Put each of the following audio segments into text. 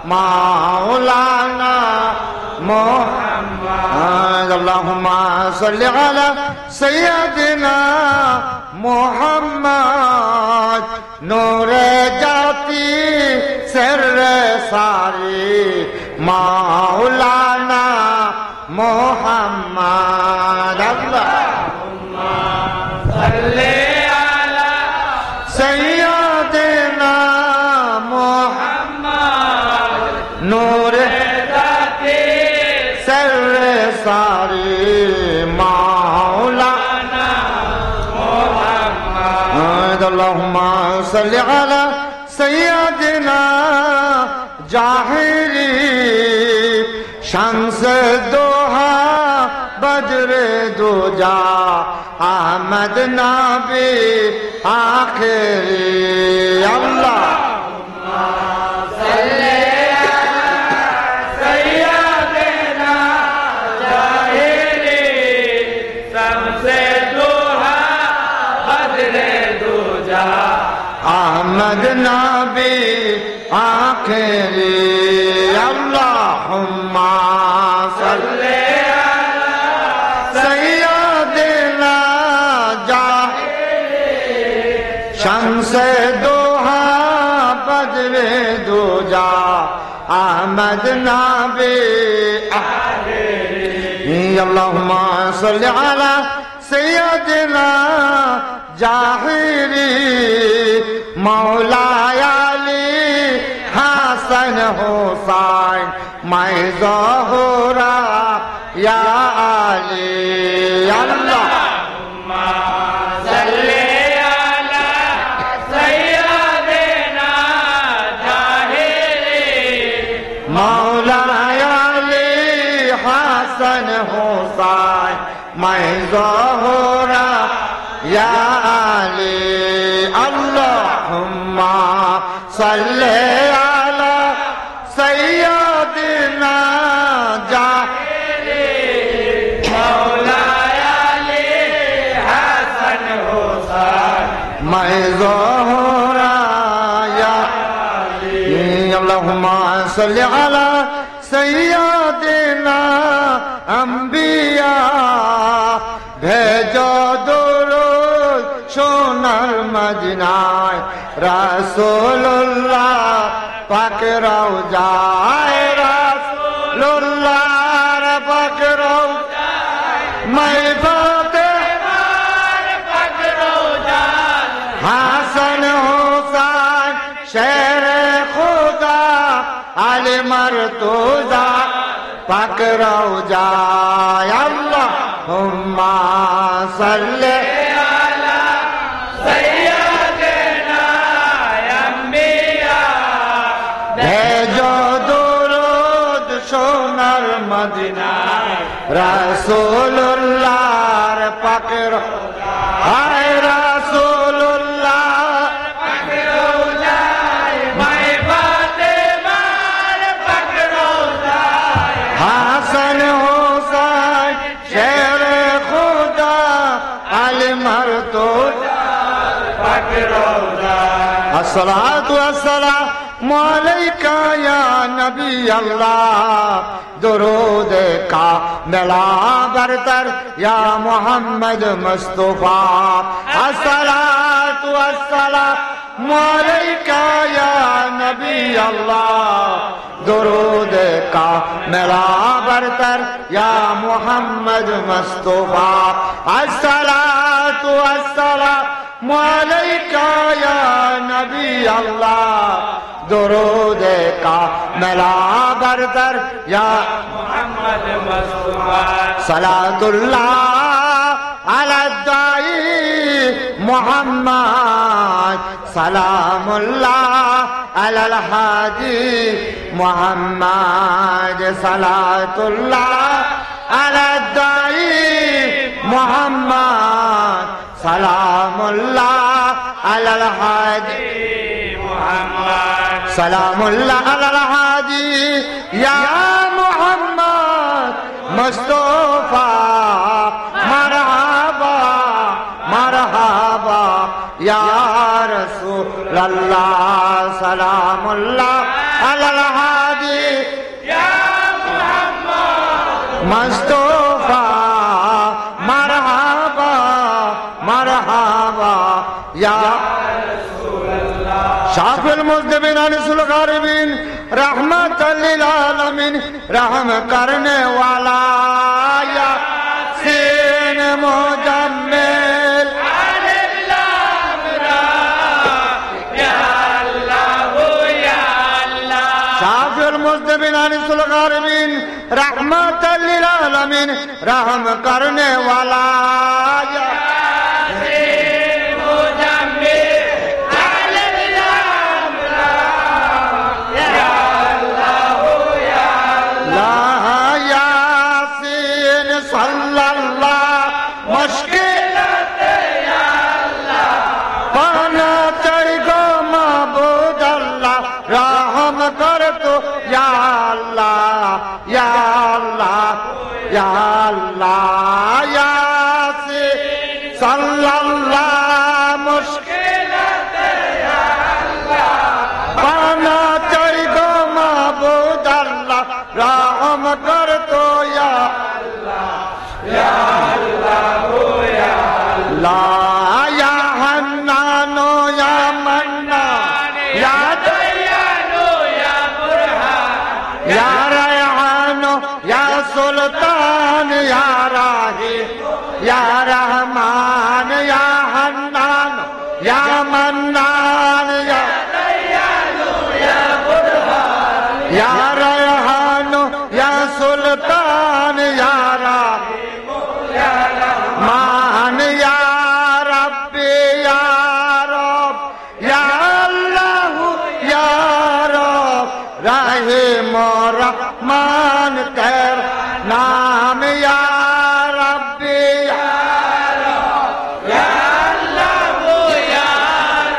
मौलाना मोहम्मद। अल्लाहुम्मा सल्लि अला सय्यदिना मोहम्मद नूरे जाती सर्रे सारी मौलाना मोहम्मद। अल्लाहुम्मा सल्लि अला सय्यदिना मोहम्मद नूरे जाती सर्रे सारी मौलाना मोहम्मद। अल्लाहुम्मा सल्लि अला सय्यदिना जाहिरी शम्स दोहा बजरे दूजा अहमद नबी आखिरी। अल्लाहुम्मा सल्लि अला सय्यदिना जाहिरी शम्स दोहा बजरे दूजा अहमद नबी आखिरी। अल्लाहुम्मा सल्लि अला सय्यदिना जाहिरी शम्स दोहा बजरे दूजा अहमद नबी आखिरी। अल्लाहुम्मा सल्लि अला सय्यदिना जाहिरी मौलाया हसन हुसैन मैं ज़ोहरा या अली। अल्लाहुम्मा सल्लि अला सय्यदिना जाहिरी मौलाया अली हसन हुसैन मैं ज़ोहरा या अली। अल्लाहुम्मा सल्लि अला सय्यदिना जाहिरी मौलाया अली हसन हुसैन मैं ज़ोहरा या अली। अल्लाहुम्मा सल्लि अला सय्यदिना अंबिया भेजो दुरूद सोनार मदीनाय रसूलुल्लाह पाक रौजाए रसूलुल्लाह पाक रौजाए मैं फातिमा पाक रौजाए हसन हुसैन शेर खुदा अली मर्तुजा पाक रौजाए। अल्लाहुम्मा सल्लि अला सय्यदिना अंबिया भेजो दुरूद सोनार मदीना रसूलुल्लाह पाक रौजाए रसूलुल्लाह पाक रौजाए मैं फातिमा पाक रौजाए हसन हुसैन शेर खुदा अली मर्तुजा पाक रौजाए। अस्सलातु वस्सलामु अलैका या नबी अल्लाह दुरूद का मिला बरतर या मोहम्मद मुस्तफा। अस्सलातु वस्सलामु अलैका या नबी अल्लाह दुरूद का मिला बरतर या मोहम्मद मुस्तफा। अस्सलातु वस्सलामु अलैका या नबी अल्लाह दुरूद का मिला बरतर या मोहम्मद मुस्तफा। सलातुल्लाह अला दाई मोहम्मद सलामुल्लाह अलल हादी मोहम्मद। सलातुल्लाह अला दाई मोहम्मद सलामुल्लाह अलल हादी मोहम्मद। सलामुल्लाह अलल हादी या मोहम्मद मुस्तफा। मरहबा मरहबा या रसूल अल्लाह। सलामुल्लाह अलल हादी या मोहम्मद मुस्तफा मरहबा मरहबा या शाफिल मुज़्निबीन अनिसुल गारिबीन रहमतल लिल आलमीन रहम करने वाला यासीन मुजम्मिल शाफिल मुज़्निबीन अनिसुल गारिबीन रहमतल लिल आलमीन रहम करने वाला सुल्तान या राही या रहमान या हन्नान या मन्नान या दयालु या बुरहान या रैहान या सुल्तान या राही या रहमान या रब्बी या रब या अल्लाह या रब रहीम रहमान तेरा नाम या रब्बी या रब या अल्लाह या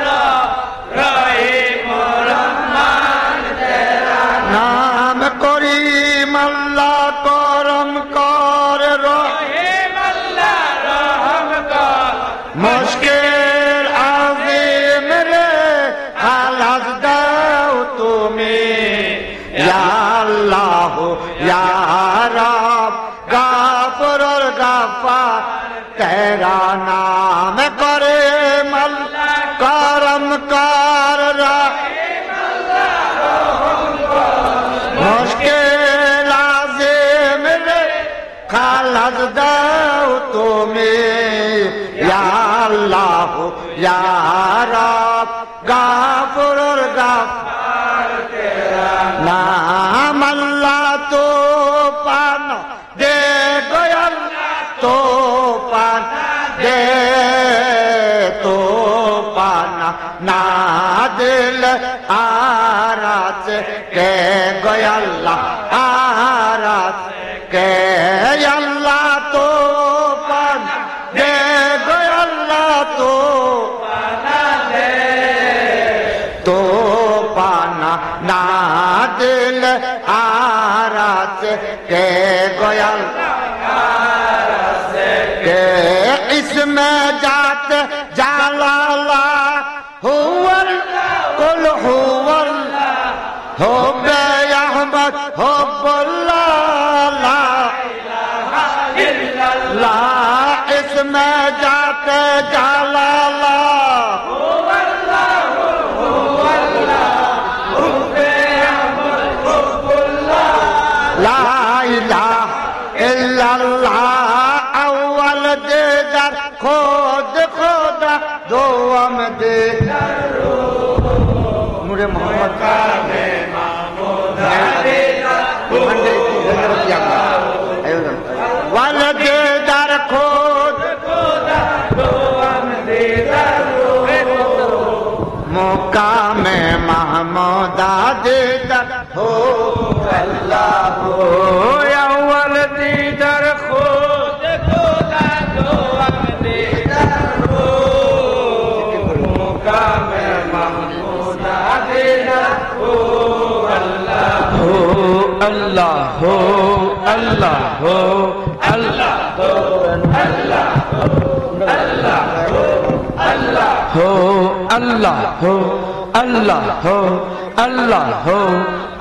रब रहीम रहमान तेरा नाम करीम अल्लाह करम कर रहीम अल्लाह रहम कर मुश्किल अज़ीम रे खलास दाओ तुम्हें या अल्लाह या रब गाफर और गफ्फार तेरा नाम करे मल करम कर मुश्किल अज़ीम रे खलास दाओ तुम्हें या अल्लाह या रब गाफर और गफ्फार तेरा नाम अल्लाह तो पान दे गोयल तो पान दे तो पाना ना दिल आरात के गोयल्ला आरात के अल्लाह तो पान दे गोयल्ला तो पाना दे तो पाना ना दिल आरात के गोयल के इसमें जात जालाला हुवल कुल हुवल हो बे अहमद हो बुल्ला ला इल्लल्लाह इसमें जात जालाला अव्वल दे दर खुद खुदा दो दे मुझे मोहम्मद का वल दे दर खुद खुदा दो दे मौका में महमूदा दे दर हो अल्लाह हो अव्वल दीदर खुद खुदा दो दीदर हो मौका में महमूदा दीदर हो अल्लाह हो अल्लाह हो अल्लाह हो अल्लाह हो अल्लाह हो अल्लाह हो अल्लाह हो अल्लाह हो अल्लाह हो अल्लाह हो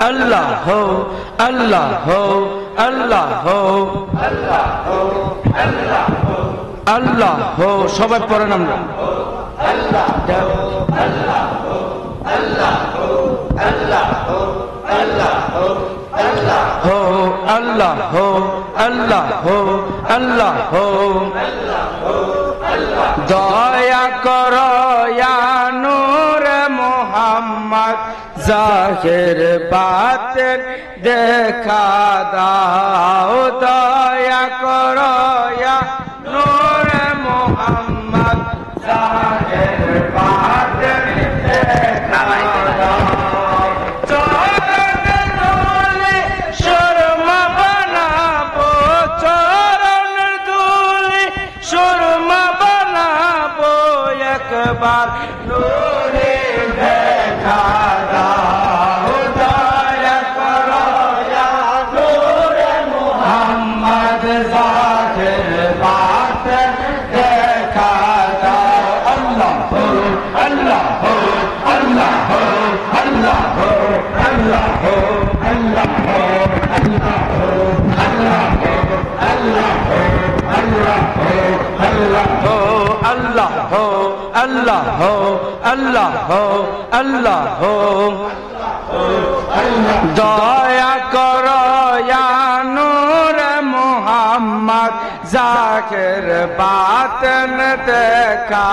अल्लाह हो अल्लाह हो अल्लाह हो अल्लाह हो अल्लाह हो अल्लाह हो সবাই পড়েন আমরা अल्लाह हो अल्लाह हो अल्लाह हो अल्लाह हो अल्लाह हो अल्लाह हो अल्लाह हो अल्लाह हो अल्लाह हो अल्लाह हो अल्लाह दया करो या नूर मोहम्मद जाहिर बातें देखा दाओ दया करो या नूर मोहम्मद जाहिर बातें देखा दाओ बार नूरे देखा दाओ दया करो या नूरे मोहम्मद जाहिर बात देखा दाओ अल्लाह हो अल्लाह हो अल्लाह हो अल्लाह हो अल्लाह हो अल्लाह हो अल्लाह हो अल्लाह हो अल्लाह हो अल्लाह हो अल्लाह हो अल्लाह हो अल्लाह हो अल्लाह हो अल्लाह हो दया करो या नूर मोहम्मद जाहिर बातन देखा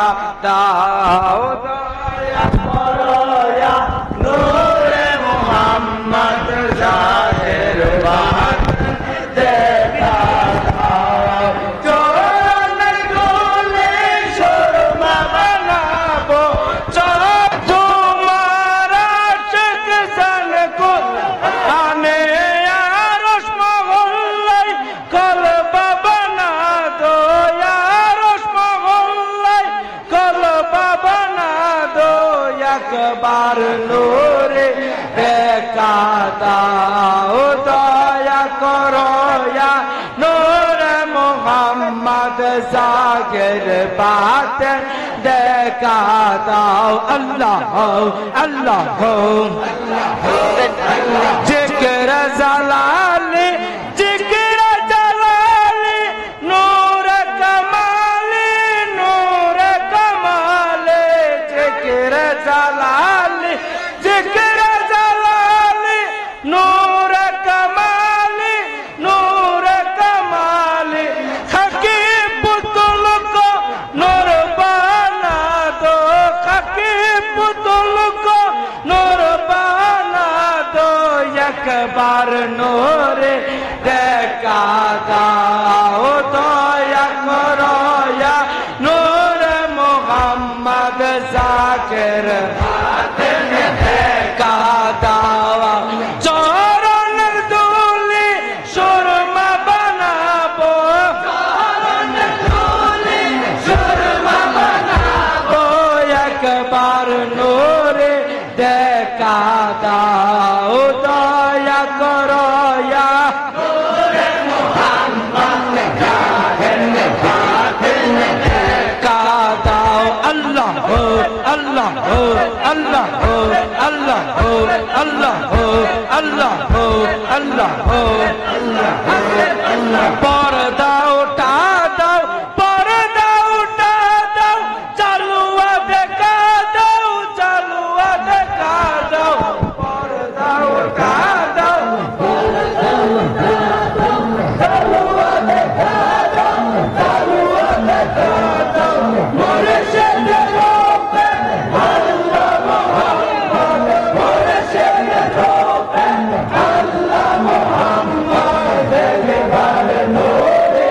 दाओ दया करो या नूर मोहम्मद जाहिर बातन देखा बार नूरे देखा दाओ दया करो या नूर मोहम्मद जाहिर बात देखा दाओ अल्लाह हो अल्लाह हो जिक्र जलाली जिक्र जलाली नूर कमाली नूर कमाले जिक्र जलाली जिक्र जलाली नूर कमाली नूर कमाली हकीम पुतुल को नूर बना दो हकीम पुतुल को नूर बना दो एक बार नूर देखा दाओ दया करो या नूर मोहम्मद जाहिर देखा दावा चरण धूली सुरमा बनाबो चरण धूली सुरमा बनाबो एक बार नूर देखा दाओ दया करो या नूर मोहम्मद जाहिर देखा दाओ अल्लाह हो अल्लाह हो अल्लाह हो अल्लाह हो अल्लाह हो अल्लाह हो अल्लाह हो अल्लाह पर्दा उठा दो पर्दा उठा दो चलुआ देखा दो चलुआ देखा दो पर्दा उठा दो चलुआ देखा दो चलुआ देखा दो मुर्शिद रोपे अल्लाह मोहम्मद मुर्शिद रोपे अल्लाह मोहम्मद के बारे नूरे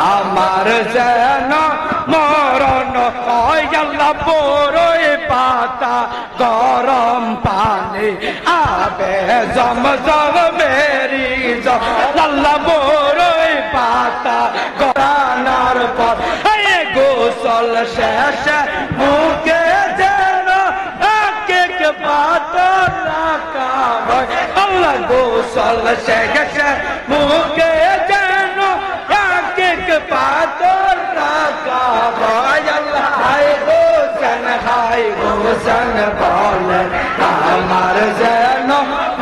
আমার যেন মরণ হয় আল্লাহ বড়ই পাতা গরম পানি আবে জমজম মেরি আল্লাহ বড়ই পাতা গরানার পর গোসল শেষে মুখে যেন এক পাথর রাখা হয় আল্লাহ গোসল শেষে মুখে যেন এক পাথর রাখা হয় আল্লাহ হায় গোসন বলে আমার যেন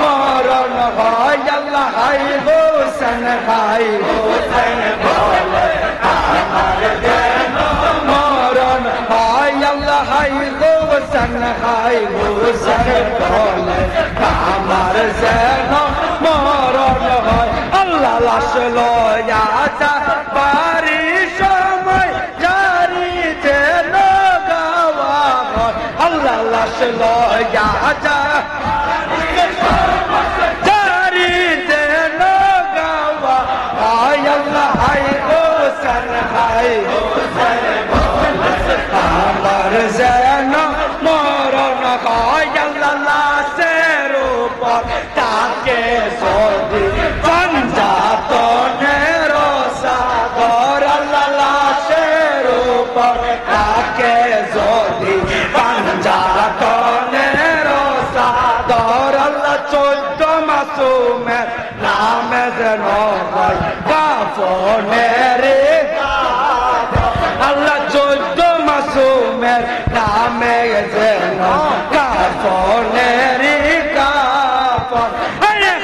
মরণ হয় আল্লাহ হায় গোসন বলে আমার যেন মরণ হয় আল্লাহ হায় গোসন বলে আমার যেন মরণ হয় আল্লাহ লাশ লয়া বাড়ি সময় জারি যেন গাওয়া হয় আল্লাহ লাশ লয়া জারি যেন গাওয়া হয় আল্লাহ হায় গোসন আমার যেন মরণ হয় আল্লাহ লাশের উপর তাকে সদি পঞ্জাতনের সাগর আল্লাহ লাশের উপর তাকে সদি পঞ্জাতনের সাগর আল্লাহ 14 মাসুমের নামে যেন হয় কাফনের আল্লাহ 14 মাসুমের নামে যেন কাফনেরি কাফন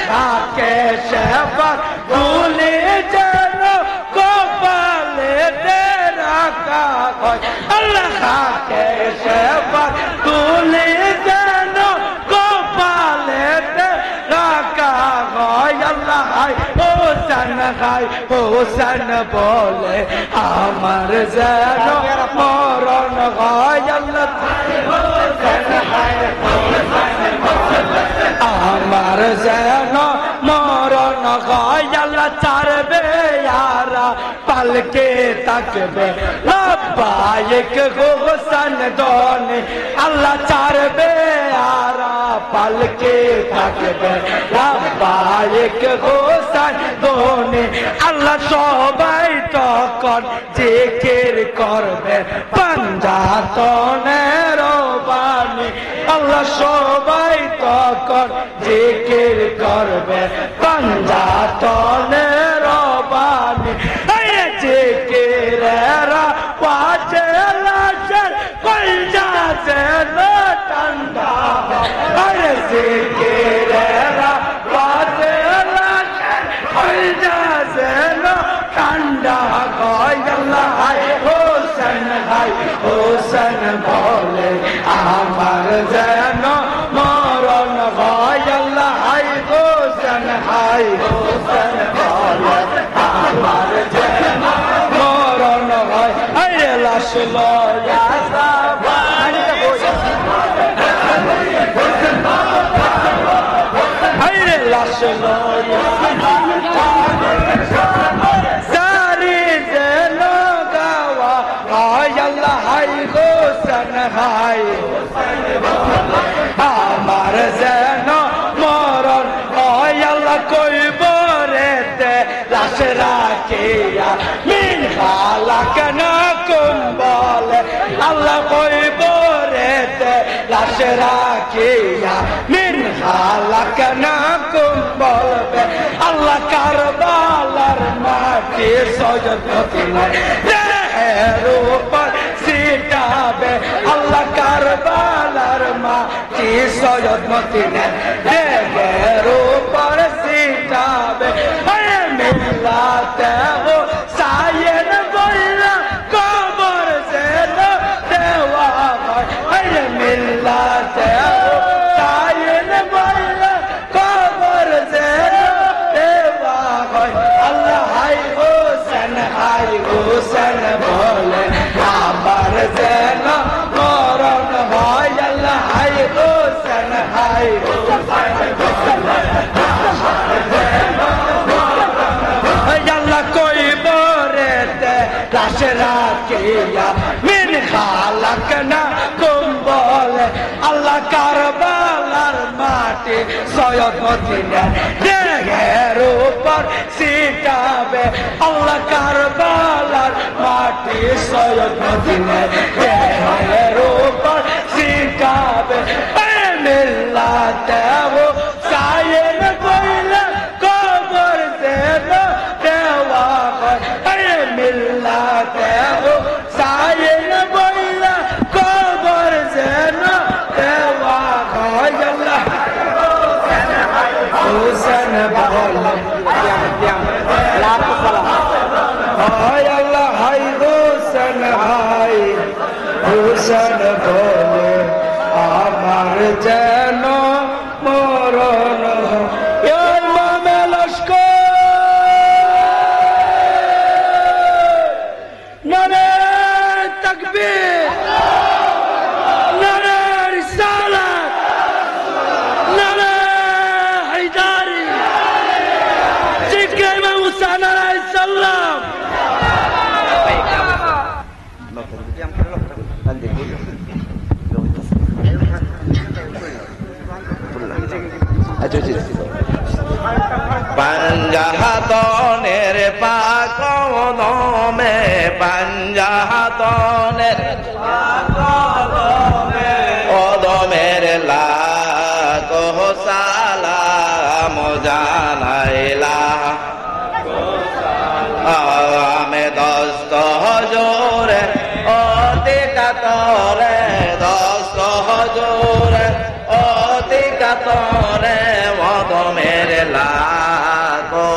খাকে সেবার ভুলে যেন কপালে রাখা হয় আল্লাহ খাকে সেবার ভুলে যেন কপালে রাখা হয় আল্লাহ হোসেন বলে আমার যেন মরণ হয় আল্লাহ আমার যেন মরণ হয় আল্লাহ ছাড়বে यारा পালকে তাকবে লব্বাইক হোসেন দোনে আল্লাহ ছাড়বে यारा পালকে তাকবে লব্বাইক হোসেন দোনে আল্লাহ সবাই তখন জিকির করবে পাঞ্জাতনের বাণী আল্লাহ সবাই তখন জিকির করবে পাঞ্জাতনের বাণী জিকিরেরা পাঁচে লাশের কলজা যেন ঠান্ডা আরে জিকিরেরা পাঁচে লাশের কলজা যেন ঠান্ডা হয় আল্লাহ হোসেন বলে আমার যেন মরণ হয় আল্লাহ হোসেন বলে আমার যেন মরণ হয় আরে লাশ লয়া আরে লাশ লয়া আমার যেন মরণ হয় আল্লাহ কইব রেতে লাশ রাখিয়া মিন খালাকনা কুম্বলে আল্লাহ কইব রেতে লাশ রাখিয়া মিন খালাকনা কুম্বলে আল্লাহ কারবালার মাটি সজদ মদিনায় দেহের উপর সিটাবে আল্লাহ কারবালার মাটি সৈয়দ মদিনার দেহের উপর সিটাবে মিল্লাতে ও সায়ের বইলা কবর যেন দেওয়া হয় মিল্লাতে ও সায়ের বইলা কবর যেন দেওয়া হয় আল্লাহ হোসেন বলে আমার যেন মরণ হয় আল্লাহ হোসেন আল্লাহ কইব রেতে লাশ রাখিয়া মিন খালাকনা কুম্বলে আল্লাহ কারবালার মাটি সৈয়দ মদিনার দেহের উপর সিটাবে আল্লাহ কারবালার মাটি সৈয়দ মদিনার দেহের উপর সিটাবে মিল্লাতে ও সায়ের বইলা কবর যেন দেওয়া হয় মিল্লাতে ও সায়ের বইলা কবর যেন দেওয়া হয় আল্লাহ হোসেন বলে হয় আল্লাহ হোসেন বলে আমার যেন মরণ ইমামে লস্কর নারে তাকবীর নারে রিসালাত নারে হায়দারি জিকির ইমাম হুসাইন আলাইহিস সালাম पंजाहतोनेर पाकदमे पंजाहतोनेर ओदमेर लाखो सालाम जानाइला आमे दस्त हजोरे अतिका কাতরে দস্ত হজুরে অতি কাতরে মদমের লাখো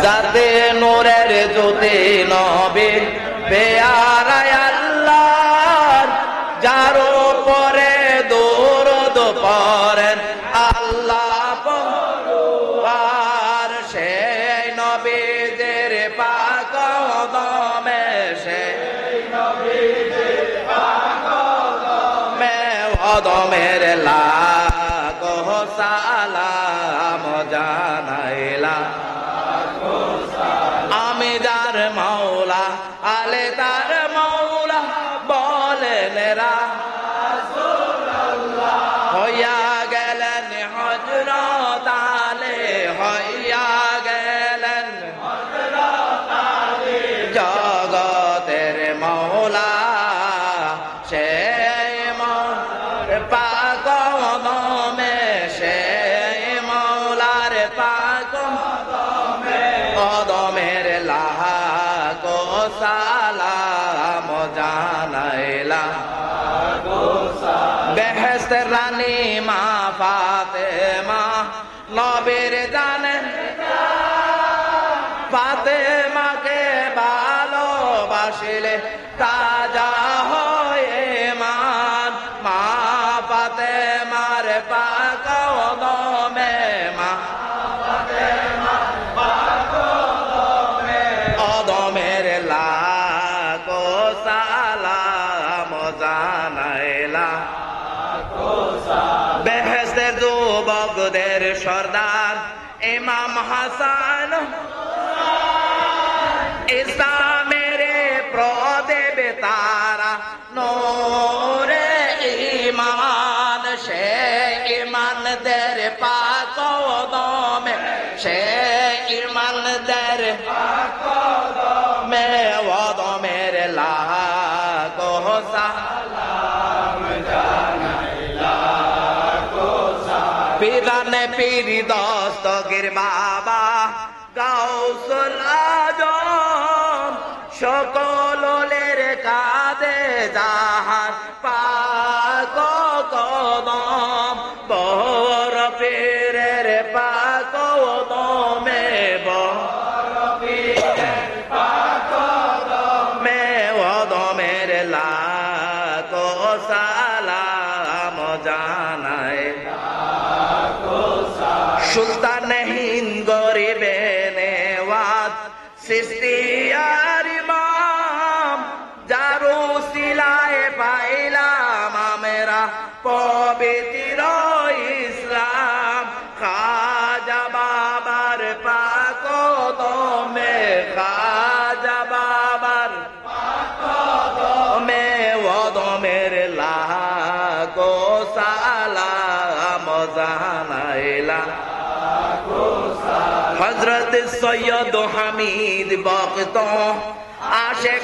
যাতে নূরের জ্যোতি নবী পেয়ারায় আল্লাহ যার উপরে দরুদ পড়েন আল্লাহ পার সেই নবীদের পাক কদমে সেই নবীদের পাক কদমে কদমের লাখো সালাম জানাইলা আমি যার মাওলা আলে তার মাওলা বলেন রাসূলুল্লাহ হইয়া গেলেন হযরত আলী হইয়া গেলেন হযরত আলী জগতের মাওলা সেই পাক কদমে সেই মাওলার পাক কদমের লাখো সালাম জানাইলা বেহেশতের রানী মা ফাতেমা নবীর জানেন ফাতেমাকে ভালোবাসিলে তাজা হয়ে মান মা ফাতেমার পাক কদমে মা কদমের লাখো সালাম জানাইলা বেহেশতের যুবকদের সর্দার ইমাম হাসান ইসলামের প্রদীপ তারা নূরে ঈমান সে ঈমানদের পাক কদমে সে ঈমানদের পাক কদমে কদমের লাখো সালাম জানাইলা পীরানে পীর দস্তগীর বাবা গাউসুল আজম সকলের কাঁধে যাহার পাক কদম বড় পীরের পাক কদমে বড় পীরের পাক কদমে কদমের লাখো সালাম জানাই সুলতান হিন্দ গরিবে নেওয়াজ সৃষ্টিয়ার ইমাম যারু সিলায় পাইলাম আমরা পবিত্র ইসলাম খাজা বাবার পাক কদমে খাজা বাবার পাক কদমে কদমের লাখো সালাম জানাইলা হযরত সৈয়দ হামিদ বক্ত আশেক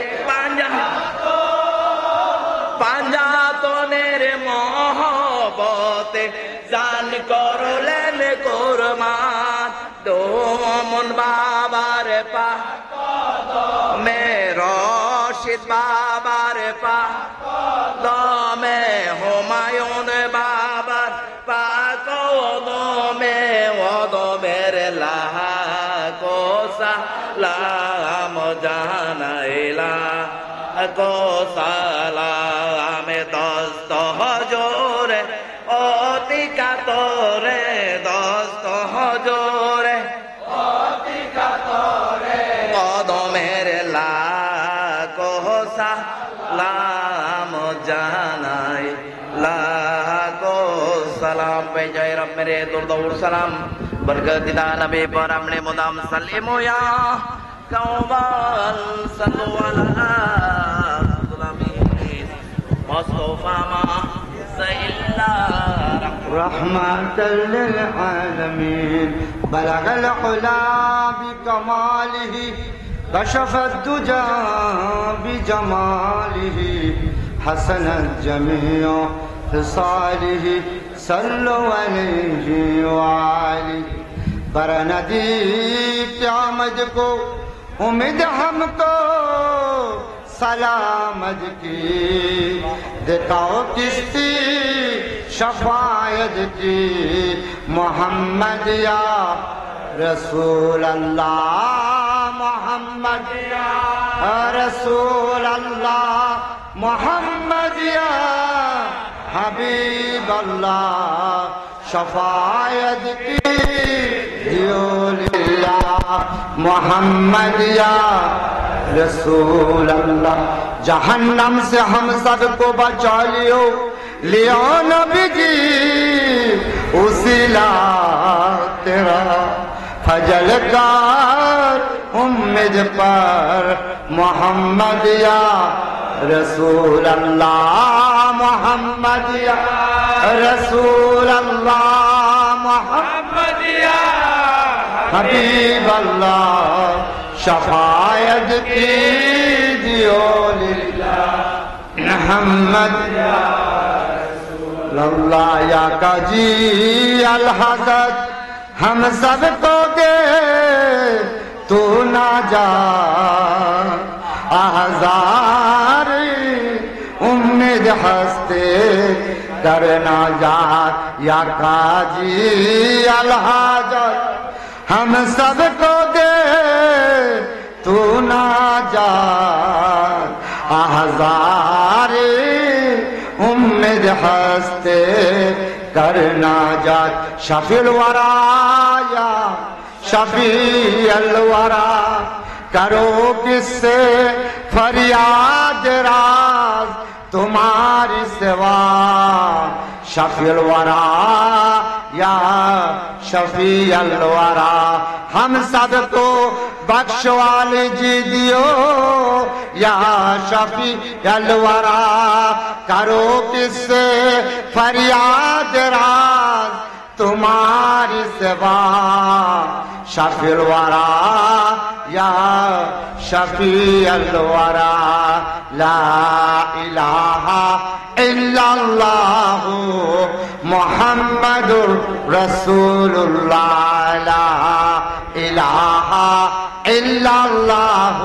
পাঞ্জাতনের মহব্বতে জান করলেন কুরবান দোমন বাবার পাক কদমে রশিদ বাবার পাক কদমে হুমায়ুন বাবার পাক কদমে কদমের লাখো সালাম জানাইলা কো সালাম দস্ত হজুরে অতি কাতরে দস্ত হজুরে অতি কাতরে কদমের লাখো সালাম জানাই লাখো সালাম पे जय रब मेरे दुर्दौर सलाम बरकत दा नबी पर हमने मुदाम सल्लिमो या कौबाल सल्लु अला मुस्तफा मा सल्ला رحمة للعالمين بلغ العلا بكماله كشف الدجى بجماله حسنت جميع خصاله صلوا عليه وعليه برندی قیامت کو उम्मीद हमको सलामत की, दिखाओ किसकी शफायत की। मोहम्मद या रसूल अल्लाह, मोहम्मद या रसूल अल्लाह, मोहम्मद या हबीब अल्लाह, शफायत की मोहम्मद या रसूल अल्लाह। जहन्नम से हम सबको बचा लियो नबी जी, उसीला तेरा फजल कर उम्मीद पर। मोहम्मद या रसूल अल्लाह, मोहम्मद या रसूल अल्लाह, मोहम्मद या हबीब अल्लाह, शफायत कीजियो लिल्लाह। मोहम्मद या रसूल अल्लाह, या काजी अल हज़रत हम सबको दे तू ना जा आज़ार, उम्मीद हंसते करना जा। या काजी अल हज़रत हम सबको दे तू ना जा आज़ार, उम्मीद हंसते करना जा। शफील वरा या शफीअल वरा, करो किससे फरियाद राज तुम्हारी सिवा। शफीअल वरा या शफीअल वरा, हम सबको बख्शवाले जी दियो। या शफीअल वरा, करो किससे फरियाद राज तुम्हारी सिवा। शफीअल वरा या शफीअल वरा, ला इलाहा इल्लल्लाह मुहम्मदुर रसूलुल्लाह, ला इलाहा इल्लल्लाह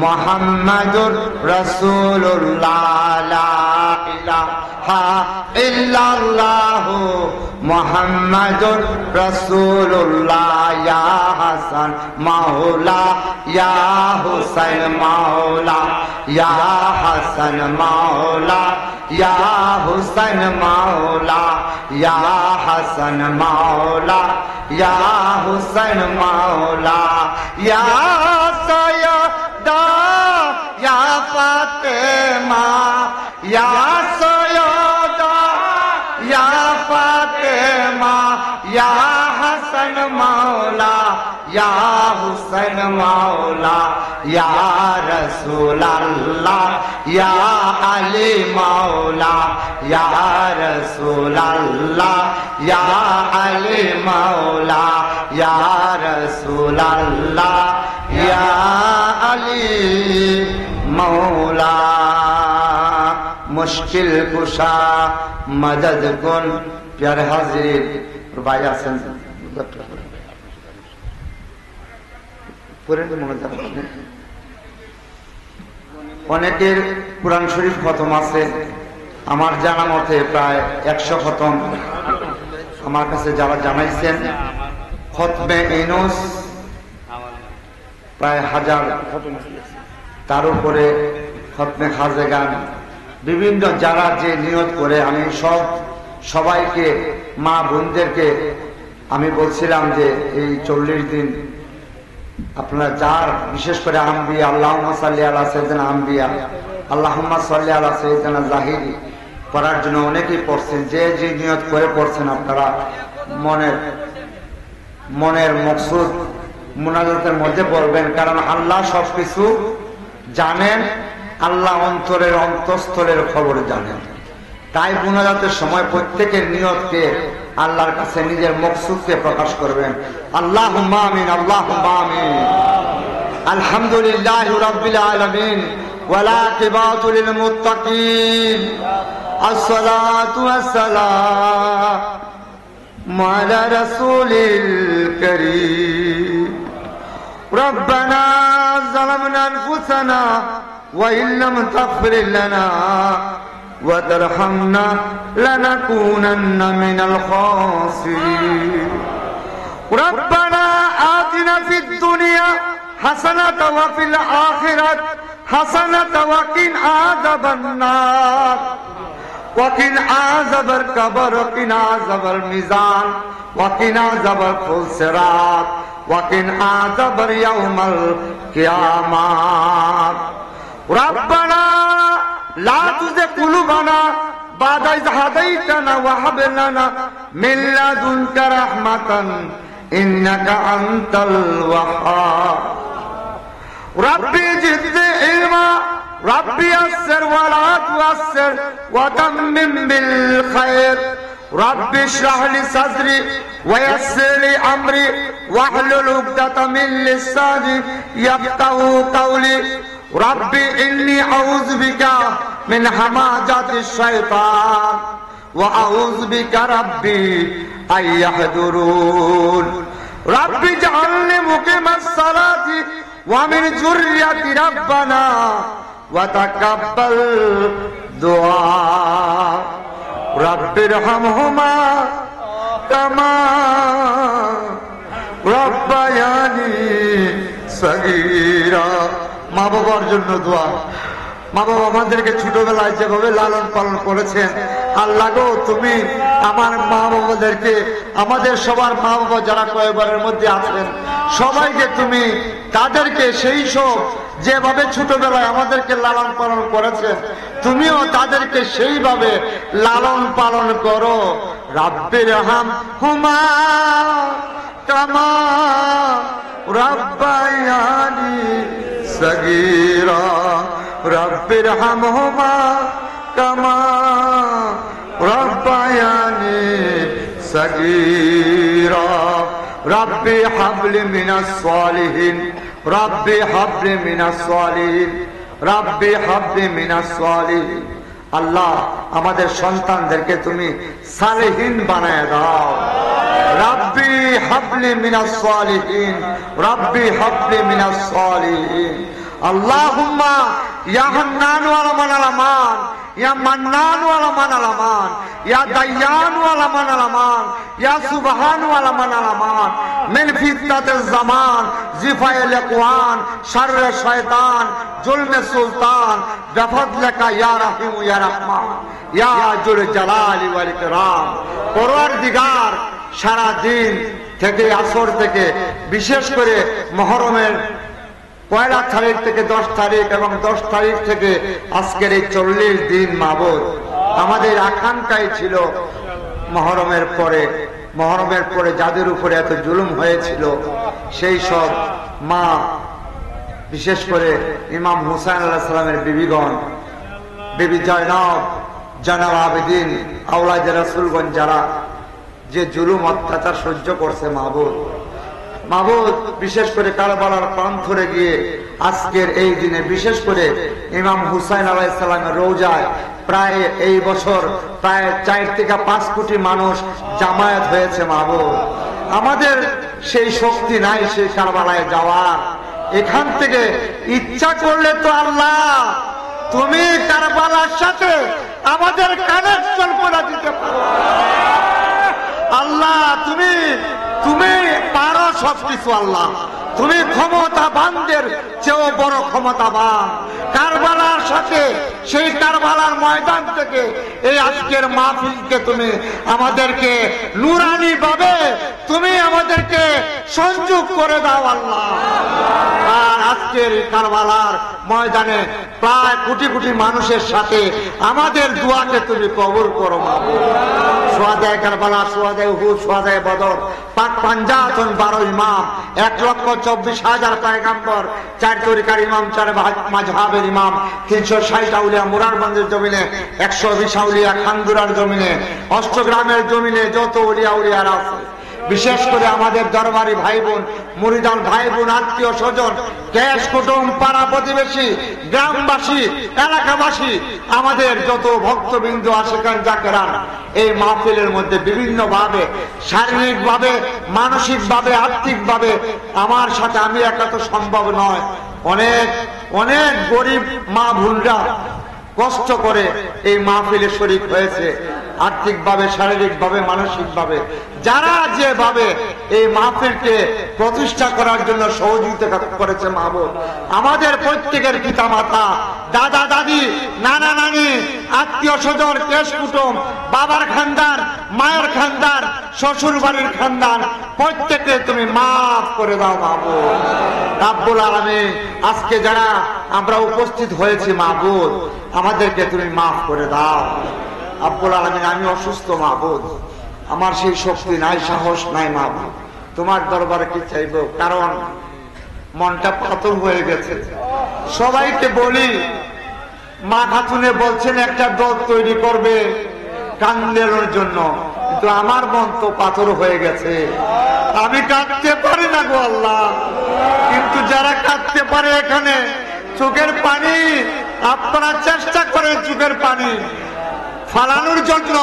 मुहम्मदुर रसूलुल्लाह, ला इलाहा इल्लल्लाह मुहम्मदुर रसूलुल्लाह। या हसन मौला, या हुसैन मौला, या हसन मौला, या हुसैन मौला, या हसन मौला, या हुसैन मौला। या सयदा या फातिमा, या सयदा या फातिमा, या हसन मौला, या हुसैन मौला, या रसूल अल्लाह, या अली मौला, या रसूल अल्लाह, या अली मौला, या रसूल अल्लाह, या अली मौला। मुश्किल कुशा मदद कुन। प्यारे हाजिर भाई आছেন, অনেকের কুরআন শরীফ খতম আছে। আমার জানা মতে প্রায় 100 খতম আমার কাছে যারা জানাইছেন। খতমে ইউনূস প্রায় 1000 খতম, তার উপরে খতমে খাজেগান, বিভিন্ন যারা যে নিয়ত করে। আমি সবাইকে মা বোনদেরকে আমি বলছিলাম যে এই 40 দিন আপনারা যার বিশেষ করে আম্বিয়া, আল্লাহুম্মা সাল্লি আলা সাইয়্যিদিনা আম্বিয়া, আল্লাহুম্মা সাল্লি আলা সাইয়্যিদিনা জাহিরি পড়ার জন্য অনেকেই পড়ছেন। যে যে নিয়ত করে পড়ছেন আপনারা মনের মকসুদ মুনাজাতের মধ্যে পড়বেন, কারণ আল্লাহ সবকিছু জানেন, আল্লাহ অন্তরের অন্তঃস্থলের খবর জানেন। তাই মুনাজাতের সময় প্রত্যেকের নিয়তকে আল্লাহর কাছে নিজের মকসুদকে প্রকাশ করবেন। আল্লাহুম্মা আমিন, আল্লাহুম্মা আমিন। আলহামদুলিল্লাহি রাব্বিল আলামিন ওয়াল আকিবাতু লিল মুত্তাকিন, আসসালাতু ওয়াসসালামু আলা রাসূলিল কারীম ربنا ظلمنا أنفسنا وإن لم تغفر لنا وترحمنا لنكونن من الخاسرين ربنا آتنا في الدنيا حسنة وفي الآخرة حسنة وقنا عذاب النار وقنا عذاب القبر وقنا عذاب الميزان وقنا عذاب الصراط وقنا عذاب يوم القيامة ربنا لا تزغ قلوبنا بعد إذ هديتنا وهب لنا من لدنك رحمة إنك أنت الوهاب ربي زدني علما ربي يسر ولا تعسر وتمم بالخير ربي اشرح لي صدري ويسر لي أمري واحلل عقدة من لساني يفقهوا قولي ربي إني أعوذ بك من همزات الشيطان وأعوذ بك ربي أن يحضرون ربي اجعلني مقيم الصلاة ومن ذريتي ربنا وتقبل دعاء رب ارحمهما كما ربياني صغيرا মা বাবার জন্য দোয়া মা বাবা আমাদেরকে ছোটবেলায় যেভাবে লালন পালন করেছেন আল্লাহ গো তুমি আমার মা বাবাদেরকে আমাদের সবার মা বাবা যারা কয়েকবারের মধ্যে আছেন সবাইকে তুমি তাদেরকে সেই সব যেভাবে ছোটবেলায় আমাদেরকে লালন পালন করেছেন তুমিও তাদেরকে সেইভাবে লালন পালন করো রাব্বির হামহুমা কামা রাব্বায়ানি সগীরা রব্বির হামহুমা কামা রব্বায়ানি সগীরা রব্বি হাবলি মিনাস সালিহিন রব্বি হাবলি মিনাস সালিহিন রব্বি হাবলি মিনাস সালিহিন আল্লাহ আমাদের সন্তানদেরকে তুমি সালেহীন বানায় দাও রব্বি হাবলি মিনাস সালিহিন রব্বি হাবলি মিনাস সালিহিন আল্লাহুম্মা ইয়া হান্নান ওয়া মানাল আমান ইয়া মান্নান ওয়া মানাল আমান ইয়া দাইয়ান ওয়া মানাল আমান ইয়া সুবহান ওয়া মানাল আমান মিন ফিতনাতিজ জামান জিফাইল আকওয়ান শাররে শয়তান জুলমে সুলতান বিফadlika ইয়া রাহিম ইয়া রহমান ইয়া জুল জালালি ওয়াল ইকরাম পরওয়ারদিগার সারা দিন থেকে আসর থেকে বিশেষ করে মুহররমের পয়লা তারিখ থেকে 10 তারিখ এবং 10 তারিখ থেকে আজকের এই 40 দিন মাবুদ আমাদের আকাঙ্ক্ষাই ছিল মুহররমের পরে যাদের উপরে এত জুলুম হয়েছিল সেই সব মা বিশেষ করে ইমাম হুসাইন আলাইহিস সালামের বিবিগণ বিবি জয়নব জানাব আবেদিন আওলাদ রাসূলগণ যারা যে জুলুম অত্যাচার সহ্য করছে মাবুদ বিশেষ করে কারবালার প্রান্তরে গিয়ে আজকের এই দিনে বিশেষ করে ইমাম হুসাইন আলাইহিস সালামের রওজায় প্রায় এই বছর প্রায় 4 থেকে 5 কোটি মানুষ জামায়াত হয়েছে মাবুদ আমাদের সেই শক্তি নাই সেই কারবালায় যাওয়ার এখান থেকে ইচ্ছা করলে তো আল্লাহ তুমি কারবালার সাথে আমাদের কানেকশন করে দিতে পারো আল্লাহ তুমি পারো সবকিছু আল্লাহ তুমি ক্ষমতাবানদের চেয়েও বড় ক্ষমতাবান কারবালার সাথে সেই কারবালার ময়দান থেকে এই আজকের মাহফিলকে তুমি আমাদেরকে নুরানি ভাবে তুমি আমাদেরকে সংযোগ করে দাও আল্লাহ আর আজকের কারবালার ময়দানে প্রায় কোটি কোটি মানুষের সাথে আমাদের দোয়াকে তুমি কবুল করো মাবুদ সুহাদায়ে কারবালা সুহাদায়ে উহুদ সুহাদায়ে বদর পাক পাঞ্জাতন 12 ইমাম 1,24,000 পয়গম্বর 4 তরিকার ইমাম 4 মাযহাবের ইমাম 360 আউলিয়া মুরারগঞ্জের জমিনে 120 আউলিয়া খানদুরার জমিনে অষ্টগ্রামের জমিনে যত উলিয়ারা আছে বিশেষ করে আমাদের দরবারি ভাই বোন, মুরিদান ভাই বোন, আত্মীয় স্বজন, দেশ কুটুম, পাড়া প্রতিবেশী, গ্রামবাসী, এলাকাবাসী, আমাদের যত ভক্তবৃন্দ আশেকান জাকেরান এই মাহফিলের মধ্যে বিভিন্ন ভাবে, শারীরিক ভাবে, মানসিক ভাবে, আর্থিক ভাবে আমার সাথে, আমি একা তো সম্ভব নয়, অনেক অনেক গরিব মা বোনরা কষ্ট করে এই মাহফিলে শরীক হয়েছে, আর্থিক ভাবে, শারীরিক ভাবে, মানসিক ভাবে, যারা যেভাবে এই মাহফিলকে প্রতিষ্ঠা করার জন্য সহযোগিতা করেছে মাহবুব, আমাদের প্রত্যেকের পিতা মাতা, দাদা দাদি, নানা নানি, আত্মীয় স্বজন, দেশ কুটুম, বাবার খানদান, মায়ের খানদান, শ্বশুর বাড়ির খানদান, প্রত্যেকে তুমি মাফ করে দাও মাহবুব রাব্বুল আলামিন। আজকে যারা আমরা উপস্থিত হয়েছি মাহবুব, আমাদেরকে তুমি মাফ করে দাও রব্বুল আলামিন। আমি অসুস্থ মাহবুব, আমার সেই শক্তি নাই, সাহস নাই মাহবুব, তোমার দরবারে কি চাইবো, কারণ মনটা পাথর হয়ে গেছে। সবাইকে বলি, মা খাতুনে বলছেন একটা দল তৈরি করবে কান্দেলোর জন্য, কিন্তু আমার মন তো পাথর হয়ে গেছে, আমি কাঁদতে পারি না গো আল্লাহ। কিন্তু যারা কাঁদতে পারে এখানে চোখের পানি, আপনারা চেষ্টা করেন চোখের পানি ফালানোর জন্য,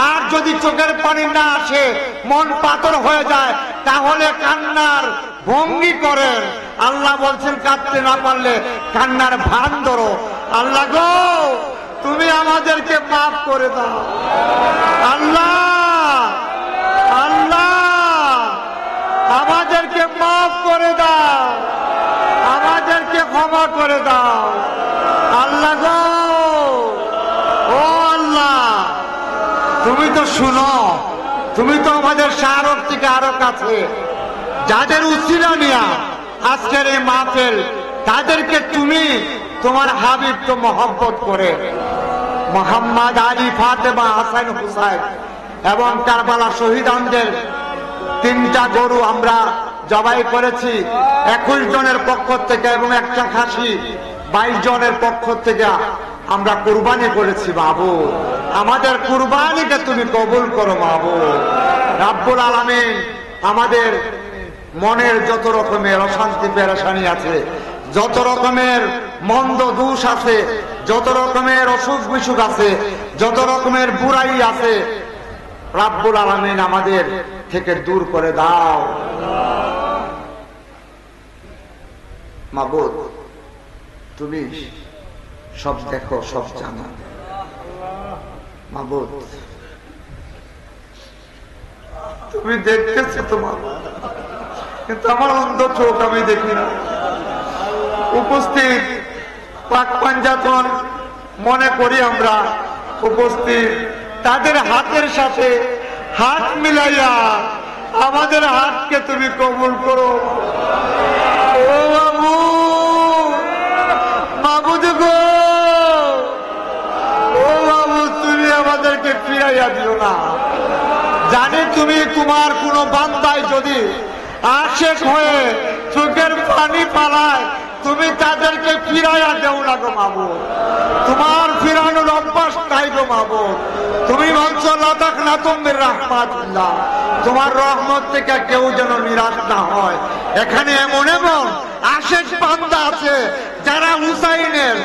আর যদি চোখের পানি না আসে, মন পাথর হয়ে যায়, তাহলে কান্নার ভঙ্গি করেন। আল্লাহ বলছেন কাঁদতে না পারলে কান্নার ভান ধরো। আল্লাহ গো, তুমি আমাদেরকে মাফ করে দাও আল্লাহ, আল্লাহ আমাদেরকে মাফ করে দাও, আমাদেরকে ক্ষমা করে দাও আল্লাহ গো। ও আল্লাহ, তুমি তো শুনো, তুমি তো আমাদের শাহরুখ থেকে আরো কাছে, যাদের উসিলা নিয়া আজকের এই মাহফিল, তাদেরকে তুমি তোমার হাবিব তো মহব্বত করে মোহাম্মদ আলী, ফাতেমা, হাসান, হুসাইন এবং কারবালা শহীদানদের 3টা গরু আমরা জবাই করেছি 21 জনের পক্ষ থেকে, এবং একটা খাসি 22 জনের পক্ষ থেকে আমরা কুরবানি করেছি মাহবুব। আমাদের কুরবানিকে তুমি কবুল করো মাহবুব রাব্বুল আলামিন। আমাদের মনের যত রকমের অশান্তি পেরেশানি আছে, যত রকমের মন্দ দোষ আছে, যত রকমের অসুখ বিসুখ আছে, যত রকমের বুড়াই আছে, রাব্বুল আলামিন আমাদের থেকে দূর করে দাও মাবুদ। তুমি সব দেখো, সব জানো মাবুদ, তুমি দেখতেছো তোমার, কিন্তু আমার অন্ধ চোখ আমি দেখি না। উপস্থিত পাক পাঞ্জাতন মনে করি আমরা উপস্থিত, তাদের হাতের সাথে হাত মিলাইয়া আমাদের হাতকে তুমি কবুল করো ও বাবু, মাবুদ গো, ও বাবু, তুমি আমাদেরকে ফিরাইয়া দিও না। জানি তুমি তোমার কোন বান্দায় যদি আশেক হয়ে চোখের পানি পালায়, তুমি তাদেরকে ফিরাইয়া দেও না গো মাবুদ, তোমার ফিরানোর অভ্যাস নাই গো মাবুদ। তুমি বলছো লা তাকনাতু মির রাহমাতিল্লাহ, তোমার রহমত থেকে কেউ যেন নিরাশ না হয়। এখানে এমন এমন আশেক বান্দা আছে যারা হুসাইনের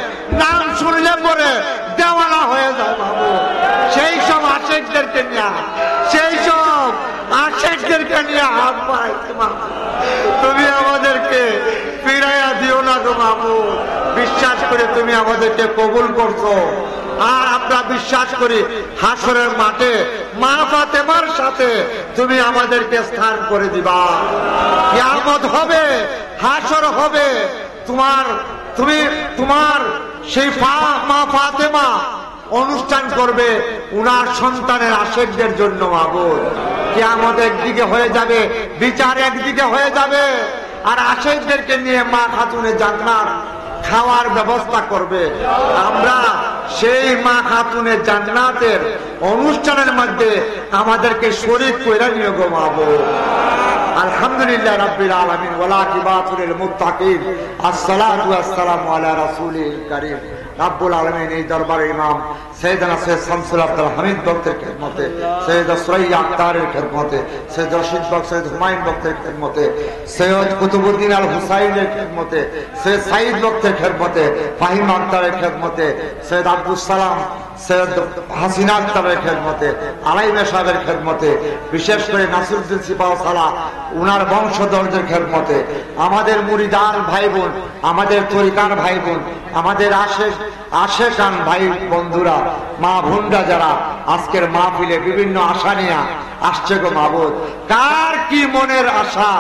নাম শুনলে পরে দেওয়ানা হয়ে যায় মাবুদ। সেই সব আশেকদেরকে নিয়ে, সেই সব আশেকদেরকে নিয়ে হাত বাড়াইছে মাবুদ, তুমি আমাদেরকে ফিরাইয়া দিও না গো মাবুদ। বিশ্বাস করে তুমি আমাদেরকে কবুল করছো, আর আমরা বিশ্বাস করি হাসরের মাঠে মা ফাতেমার সাথে তুমি আমাদেরকে স্থান করে দিবা। কিয়ামত হবে, হাসর হবে, তোমার সেই মা ফাতেমা অনুষ্ঠান করবে উনার সন্তানের আশেকদের জন্য মাবুদ। কিয়ামত একদিকে হয়ে যাবে, বিচার একদিকে হয়ে যাবে, আর আশেকদেরকে নিয়ে মা খাতুনে জান্নাত খাওয়ার ব্যবস্থা করবে। আমরা সেই মা খাতুনে জান্নাতের অনুষ্ঠানের মধ্যে আমাদেরকে শরীক কইরা নিয়ে গো মাবুদ। আলহামদুলিল্লাহ রাব্বিল আলামিন ওয়ালা আকিবাতুল লিল মুত্তাকিন আসসালাতু ওয়াসসালামু আলা রাসূলিল কারীম। রাব্বুল আলামিন এই দরবারে ইমাম সৈয়দনা সৈয়দ শামসুল আব্দুল হামিদ বক্তের খেদমতে, সৈয়দ সুরাইয়া আক্তারের খেদমতে, সৈয়দ রশিদ বক্ত, সৈয়দ হুমায়ুন বক্তের খেদমতে, সৈয়দ কুতুবউদ্দিন আল হুসাইনের খেদমতে, সৈয়দ সাইদ বক্তের খেদমতে, ফাহিম আক্তারের খেদমতে, সৈয়দ আব্দুল সালাম, সৈয়দ হাসিনা আক্তারের খেদমতে, আলাইমা সাহেবের খেদমতে, বিশেষ করে নাসিরউদ্দিন সিপাহসালা উনার বংশধরদের খেদমতে, আমাদের মুরিদান ভাই বোন, আমাদের তরিকার ভাই বোন, আমাদের আশেকান ভাই বন্ধুরা, মা বোনরা যারা আজকের মাহফিলে বিভিন্ন আশা নিয়ে আসছে গো মাবুদ, কার কি মনের আশা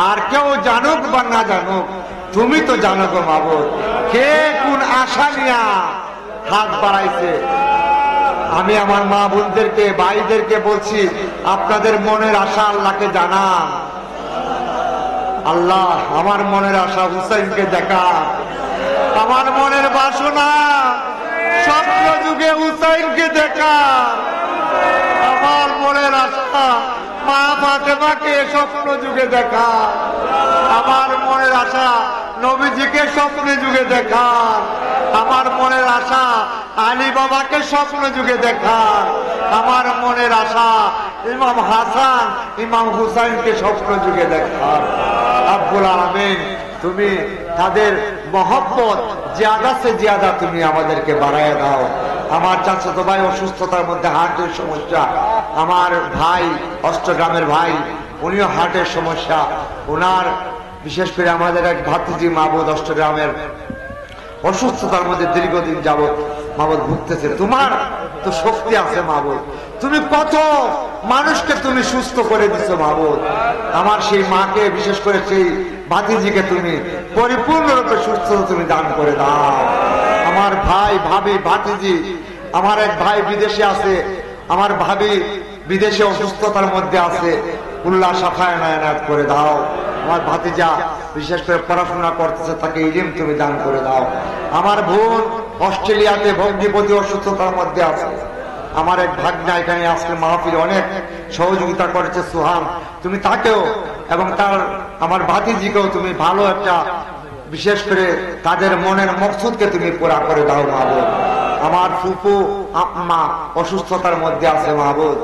আর কেউ জানুক বা না জানুক, তুমি তো জানো গো মাবুদ, কে কোন আশা নিয়ে হাত বাড়াইছে। আমি আমার মা বোনদেরকে ভাইদেরকে বলছি, আপনাদের মনের আশা আল্লাহকে জানান। আল্লাহ আমার মনের আশা হুসাইনকে দেখা, আমার মনের বাসনা স্বপ্ন যুগে হুসাইনকে দেখা, আমার মনের আশা মা ফাতেমাকে স্বপ্ন যুগে দেখা, আমার মনের আশা নবীজিকে স্বপ্ন যুগে দেখা, আমার মনের আশা আলী বাবাকে স্বপ্ন যুগে দেখা, আমার মনের আশা ইমাম হাসান ইমাম হুসাইনকে স্বপ্ন যুগে দেখা। রব্বুল আলামিন তুমি তাদের মহব্বত জিয়াদা সে জিয়াদা তুমি আমাদেরকে বাড়ায় দাও। আমার চাচাতো ভাই অসুস্থতার মধ্যে হার্টের সমস্যা, আমার ভাই অষ্টগ্রামের ভাই উনিও হার্টের সমস্যা, ওনার বিশেষ করে আমাদের এক ভাতিজি মাবুদ অষ্টগ্রামের অসুস্থতার মধ্যে দীর্ঘদিন যাবত মাবুদ ভুগতেছে। তোমার তো শক্তি আছে মাবুদ, তুমি কত মানুষকে তুমি সুস্থ করে দিছো মাবুদ। আমার সেই মাকে বিশেষ করে সেই ভাতিজিকে তুমি পরিপূর্ণরূপে সুস্থতা তুমি দান করে দাও। আমার ভাই ভাবি ভাতিজি, আমার এক ভাই বিদেশে আছে, আমার ভাবি বিদেশে অসুস্থতার মধ্যে আছে, উল্লাহ শাফায় নায়াত করে দাও। আমার ভাতিজা বিশেষ করে পড়াশোনা করতেছে, তাকে ইলম তুমি দান করে দাও। আমার বোন অস্ট্রেলিয়াতে ভগ্নিপতি অসুস্থতার মধ্যে আছে, আমার এক ভাগ্না এখানে আজকে মাহফিলে অনেক সহযোগিতা করেছে সুহান, তুমি তাকেও এবং তার আমার ভাতিজিকেও তুমি ভালো একটা বিশেষ করে তাদের মনের মকসুদকে তুমি পুরা করে দাও মাহবুব। আমার ফুপু আম্মা অসুস্থতার মধ্যে আছে মাহবুব,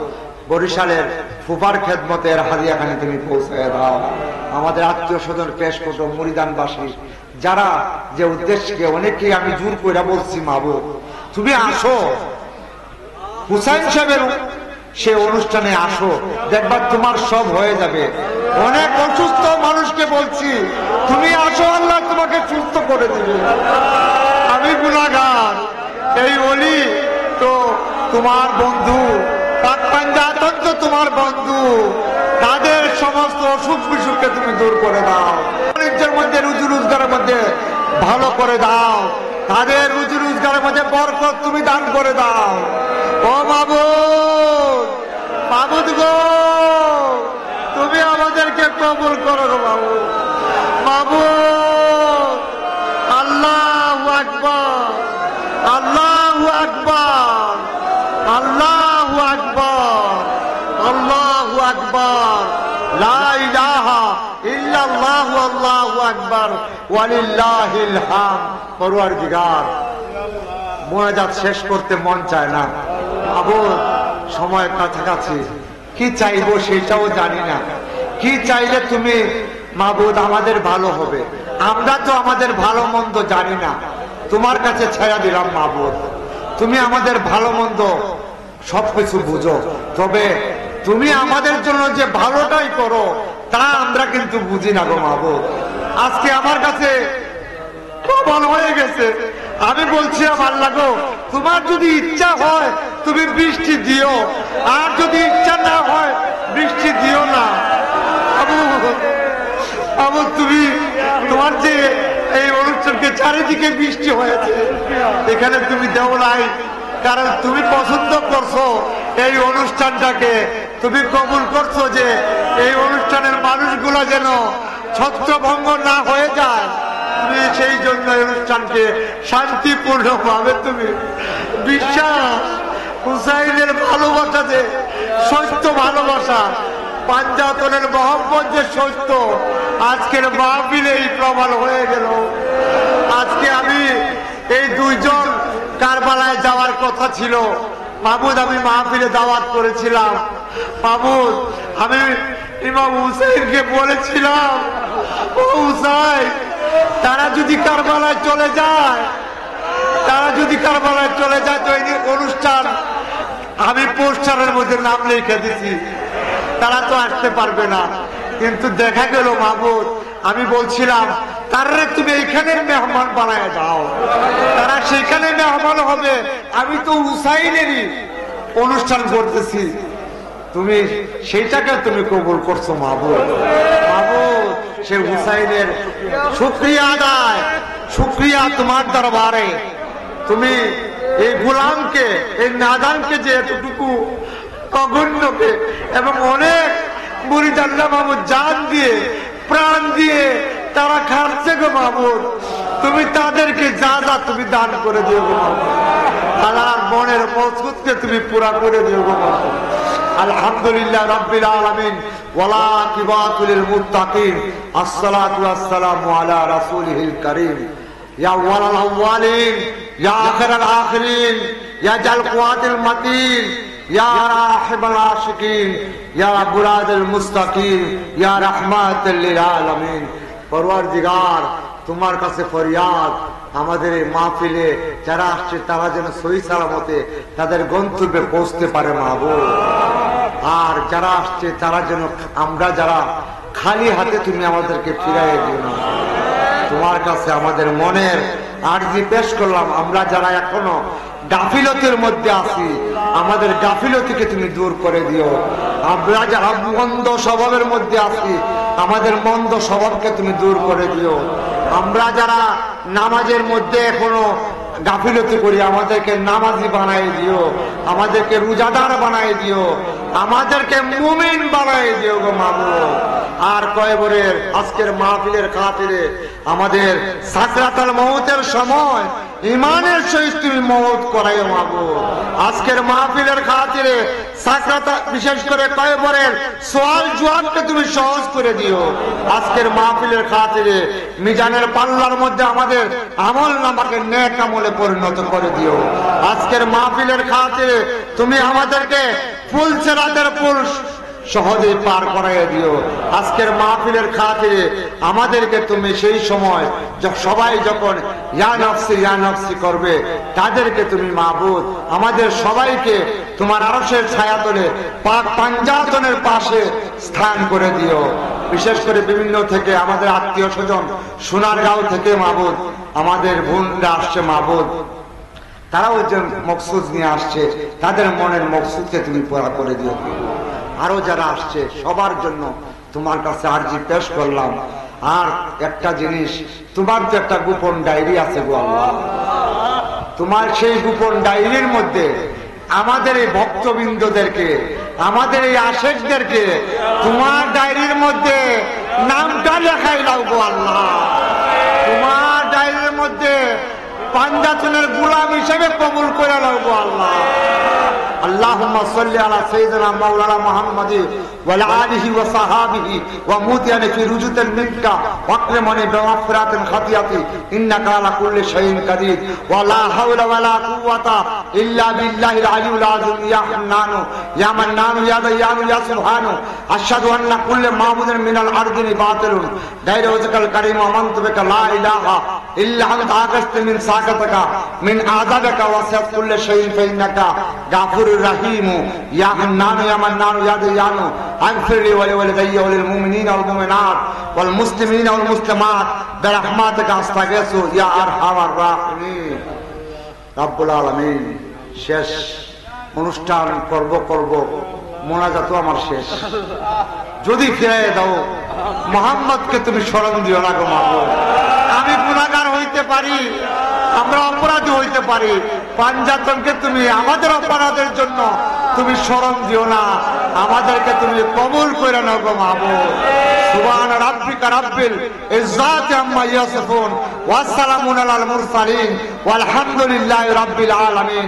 বরিশালের ফুফার খেদমতের হাদিয়াখানে তুমি পৌঁছে দাও। আমাদের আত্মীয় স্বজন পেশ কুটুম মুরিদানবাসী যারা যে উদ্দেশ্যকে অনেকেই আমি জোর করে বলছি মাহবুব তুমি আসো, হুসাইন সাহেবের সে অনুষ্ঠানে আসো, দেখবা তোমার সব হয়ে যাবে। অনেক অসুস্থ মানুষকে বলছি তুমি আসো, আল্লাহ তোমাকে সুস্থ করে দিবে। আমি গুনাহগার, এই ওলি তো তোমার বন্ধু, পাক পাঞ্জাতন তো তোমার বন্ধু, তাদের সমস্ত অসুখ বিসুখকে তুমি দূর করে দাও। বাণিজ্যের মধ্যে রুজি রোজগারের মধ্যে ভালো করে দাও, তাদের রুজি রোজগারের মধ্যে বরকত তুমি দান করে দাও। ও মাবুদ, মাবুদ গো তুমি আমাদেরকে কবুল করো গো মাবুদ। মাবুদ আল্লাহু আকবার, আল্লাহু আকবার, আল্লাহু আকবার, আল্লাহু আকবার, লা ইলাহা ইল্লাল্লাহু, আল্লাহু আকবার, ওয়ালিল্লাহিল হামদ। পরওয়ারদিগার মোনাজাত শেষ করতে মন চায় না মাবুদ, সময় কাছাকাছি, কি চাইবো সেটাও জানি না। কি চাইলে তুমি মাবুদ আমাদের ভালো হবে, আমরা তো আমাদের ভালো মন্দ জানি না, তোমার কাছে ছায়া দিলাম মাবুদ। তুমি আমাদের ভালো মন্দ সবকিছু বুঝো, তবে তুমি আমাদের জন্য যে ভালোটাই করো তা আমরা কিন্তু বুঝি না গো মাবুদ। আজকে আমার কাছে প্রমাণ হয়ে গেছে, আমি বলছি আল্লাহ গো তোমার যদি ইচ্ছা হয় তুমি বৃষ্টি দিও, আর যদি ইচ্ছা না হয় বৃষ্টি দিও না। আবু তুমি তোমার যে এই অনুষ্ঠানকে চারিদিকে বৃষ্টি হয়েছে, এখানে তুমি দেও নাই, কারণ তুমি পছন্দ করছো এই অনুষ্ঠানটাকে, তুমি কবুল করছো যে এই অনুষ্ঠানের মানুষগুলো যেন ছত্রভঙ্গ না হয়ে যায়, তুমি সেই জন্য অনুষ্ঠানকে শান্তিপূর্ণ ভাবে তুমি বিশ্বাস হুসাইনের ভালোবাসা যে সত্য ভালোবাসা, পাঞ্জাতনের মোহাম্মদ যে সত্য, আজকের মাহফিলেই প্রমাণ হয়ে গেল। আজকে আমি এই দুইজন কারবালায় যাওয়ার কথা ছিল মাহমুদ, আমি মাহফিলে দাওয়াত করেছিলাম মাহমুদ, আমি ইমাম হুসাইনকে বলেছিলাম, ও হুসাইন, তারা যদি কারবালায় চলে যায়, তো এই অনুষ্ঠান আমি পোস্টারের মধ্যে নাম লিখে দিছি, তারা তো আসতে পারবে না। কিন্তু দেখা গেল মাহমুদ, আমি বলছিলাম তারা তুমি এইখানের মেহমান বানায় দাও, তারা সেখানে মেহমান হবে। আমি তো হুসাইনেরই অনুষ্ঠান করতেছি, তুমি সেইটাকে তুমি কবুল করছো মাহমুদ। সে হুসাইনের শুকরিয়া আদায়, শুকরিয়া তোমার দরবারে। তুমি এই গোলামকে, এই নাদানকে যে এতটুকু অগণ্যকে এবং অনেক মুরিদ আল্লাহ মাহমুদ জান দিয়ে প্রাণ দিয়ে তারা খাচ্ছে গো মাহমুদ, তুমি তাদেরকে যা যা তুমি দান করে দিও গো মাহমুদ। আল্লাহর মনের মকসুদকে তুমি পুরা করে দিও গো মাহমুদ। আলহামদুলিল্লাহ রাব্বিল আলামিন ওয়ালা কিবাতুল মুত্তাকিন, আসসালাতু ওয়াসসালামু আলা রাসূলিল কারীম। ইয়া আউয়ালাল আউয়ালিন, ইয়া আখিরাল আখিরিন, ইয়া জাল কুওয়াতিল মাতিন, ইয়া রাহিমাল আশিকিন, ইয়া বুরাদাল মুস্তাকিম, ইয়া রাহমাতাল লিল আলামিন। পরওয়ারদিগার, তোমার কাছে ফরিয়াদ, আমাদের এই মাহফিলে যারা আসছে তারা যেন সহি সালামতে তাদের গন্তব্যে পৌঁছতে পারে মাহবুব। আর যারা আসছে তারা যেন, আমরা যারা খালি হাতে তুমি আমাদেরকে ফিরাইয়ে দিও না। তোমার কাছে আমাদের মনের আরজি পেশ করলাম, আমরা যারা এখনো গাফিলতির মধ্যে আছি, আমাদের গাফিলতিকে তুমি দূর করে দিও। আমরা যারা মন্দ স্বভাবের মধ্যে আছি, আমাদের মন্দ স্বভাবকে তুমি দূর করে দিও। আমরা যারা নামাজের মধ্যে এখনো গাফিলতি করি, আমাদেরকে নামাজি বানাই দিও, আমাদেরকে রোজাদার বানাই দিও, আমাদেরকে মুমিন বানাই দিও গো মাহবুব। আর কয়বরের আজকের মাহফিলের খাতিরে আমাদের সাকরাতুল মউতের সময় ইমানের সহিত তুমি মওত করাইও মাহবুব। আজকের মাহফিলের খাতিরে সাকরাত, বিশেষ করে কয়বরের সওয়াল জবাবকে তুমি সহজ করে দিও। আজকের মাহফিলের খাতিরে মিজানের পাল্লার মধ্যে আমাদের আমল নামাকে নেক আমলে পরিণত করে দিও। আজকের মাহফিলের খাতিরে তুমি আমাদেরকে ফুল সিরাতের পুল সহজে পার করাইয়া দিও। আজকের মাহফিলের খাতিরে আমাদেরকে তুমি সেই সময় সবাই যখন ইয়া নফসি করবে, তাদেরকে তুমি মাহবুব আমাদের সবাইকে তোমার আরশের ছায়াতলে পাক পাঞ্জাতনের পাশে স্থান করে দিও। বিশেষ করে বিভিন্ন থেকে আমাদের আত্মীয় স্বজন, সোনারগাঁও থেকে মাহবুব আমাদের বোনরা আসছে মাহবুব, তারাও যে মকসুদ নিয়ে আসছে, তাদের মনের মকসুদকে তুমি পুরা করে দিও। আরো যারা আসছে সবার জন্য তোমার কাছে আরজি পেশ করলাম। আর একটা জিনিস, তোমার তো একটা গোপন ডায়েরি আছে গো আল্লাহ, তোমার সেই গোপন ডায়েরির মধ্যে আমাদের এই ভক্তবৃন্দদেরকে, আমাদের এই আশেকদেরকে তোমার ডায়েরির মধ্যে নামটা লেখাই দাও গো আল্লাহ। তোমার ডায়েরির মধ্যে পাঞ্জাতনের গোলাম হিসেবে কবুল করে নাও গো আল্লাহ। আল্লাহুম্মা সাল্লি আলা সাইয়্যিদিনা মাওলানা মুহাম্মাদি ওয়া আলা আলিহি ওয়া সাহাবিহি ওয়া মুতিয়ানি ফি রুজুতিন মিনকা ওয়াকরিমানি বিমাগফিরাতিন খাতিয়াতি ইন্নাকা আলা কুল্লি শাইইন কাদির ওয়া লা হাওলা ওয়া লা কুওয়াতা ইল্লা বিল্লাহিল আলিয়্যিল আযীম। ইয়া হান্নানু ইয়া মান্নানু ইয়া দাইয়ানু ইয়া সুবহানু আশহাদু আন্না কুল্লি মাবুদিন মিনাল আরদি বাতিলুন গায়রা ওয়াজকাল কারীম আমানতু বিকা লা ইলাহা ইল্লা আনতা আগাসতু মিন সাকাতাকা মিন আযাবিকা ওয়াসিআত কুল্লি শাইইন ফাইন্নাকা গাফুর الرحيم يا حنان يا منان يا ديان اغفر لي ولوالدي وللمؤمنين والمؤمنات والمسلمين والمسلمات برحمتك استغيث يا ارحم الراحمين رب العالمين। শেষ অনুষ্ঠান করব মোনাজাত আমার শেষ, যদি ফিরিয়ে দাও মোহাম্মদকে তুমি স্মরণ দিও না গো মাহবুব। আমি গুনাহগার হইতে পারি, আমরা অপরাধী হইতে পারি, পাঞ্জাতনকে তুমি আমাদের অপরাধের জন্য তুমি স্মরণ দিও না, আমাদেরকে তুমি কবুল করে নাও গো মাহবুব। সুবহান রাব্বিকা রাব্বিল ইজ্জাতি আম্মা ইয়াসিফুন ওয়া সালামুন আলাল মুরসালিন ওয়ালহামদুলিল্লাহি রাব্বিল আলামিন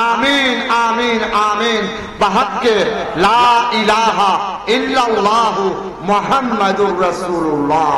আমিন আমিন আমিন বাহাক্কে লা ইলাহা ইল্লাল্লাহু মুহাম্মাদুর রাসূলুল্লাহ।